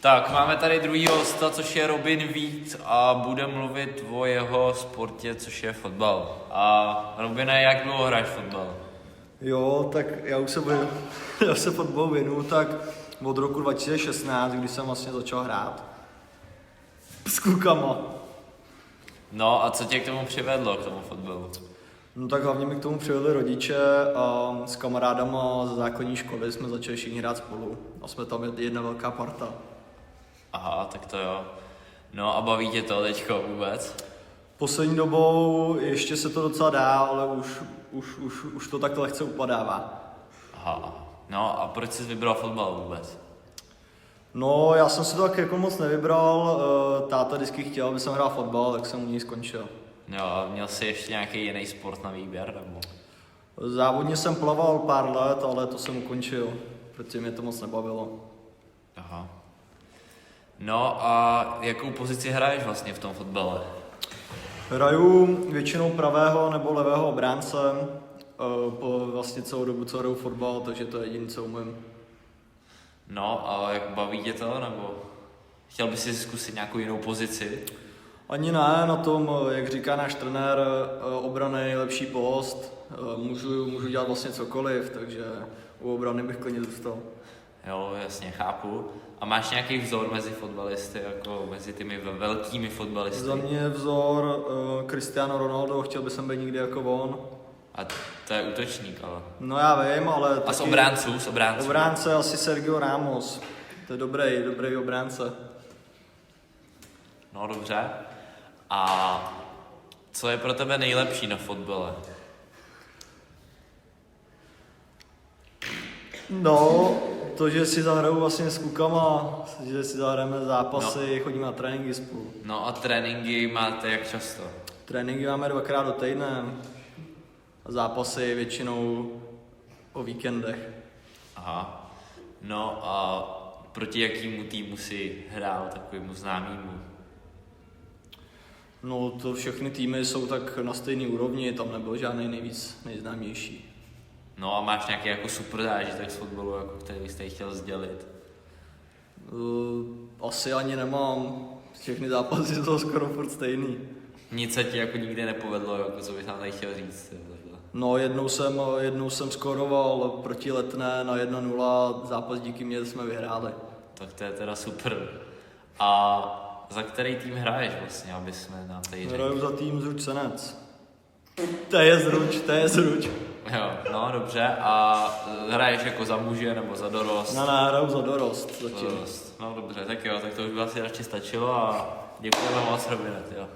Tak, máme tady druhýho hosta, což je Robin Vít a bude mluvit o jeho sportě, což je fotbal. A Robine, jak dlouho hraješ fotbal? Jo, tak já se fotbalu věnuju tak od roku 2016, kdy jsem vlastně začal hrát s klukama. No a co tě k tomu přivedlo, k tomu fotbalu? No tak hlavně mi k tomu přivedli rodiče a s kamarádama ze základní školy jsme začali všichni hrát spolu a jsme tam jedna velká parta. Aha, tak to jo. No a baví tě to teďko vůbec? Poslední dobou ještě se to docela dá, ale už to takto lehce upadává. Aha. No a proč jsi vybral fotbal vůbec? No, já jsem si to tak jako moc nevybral, táta vždycky chtěl, aby jsem hrál fotbal, tak jsem u něj skončil. Jo, a měl jsi ještě nějaký jiný sport na výběr, nebo? Závodně jsem plaval pár let, ale to jsem ukončil, protože mě to moc nebavilo. Aha. No a jakou pozici hraješ vlastně v tom fotbale? Hraju většinou pravého nebo levého obránce, po vlastně celou dobu, co hraju fotbal, takže to je jediné, co umím. No a jak baví tě to, nebo chtěl bys si zkusit nějakou jinou pozici? Ani ne, na tom, jak říká náš trenér, obrana je nejlepší post, můžu dělat vlastně cokoliv, takže u obrany bych klidně zůstal. Jo, jasně, chápu. A máš nějaký vzor mezi fotbalisty, jako mezi těmi velkými fotbalisty? Za mě je vzor Cristiano Ronaldo, chtěl bych být někdy jako on. A to je útočník, ale. No já vím, ale A taky... z obránců? Obránce asi Sergio Ramos, to je dobrý obránce. No dobře. A co je pro tebe nejlepší na fotbale? No, to, že si zahraju vlastně s klukama, že si zahrajeme zápasy, chodíme na tréninky spolu. No a tréninky máte jak často? Tréninky máme 2krát do týdne a zápasy většinou o víkendech. Aha. No a proti jakému týmu si hrál, takovému známému? No to všechny týmy jsou tak na stejné úrovni, tam nebyl žádný nejznámější. No a máš nějaký jako super zážitek z fotbalu, jako který jste chtěl sdělit? Asi ani nemám, všechny zápasy jsou skoro furt stejný. Nic se ti jako nikdy nepovedlo, jako co bys nám tady chtěl říct? No jednou jsem skoroval proti Letné na 1-0, zápas díky mě jsme vyhráli. Tak to je teda super. A za který tým hraješ vlastně, aby jsme nám tady řekli? Hraju za tým Zruč-Senec. To je zruč. Jo, no dobře. A hraješ jako za muže nebo za dorost? No, hraju za dorost zatím. No dobře, tak jo, tak to už by asi radši stačilo a děkujeme moc, Robine, jo.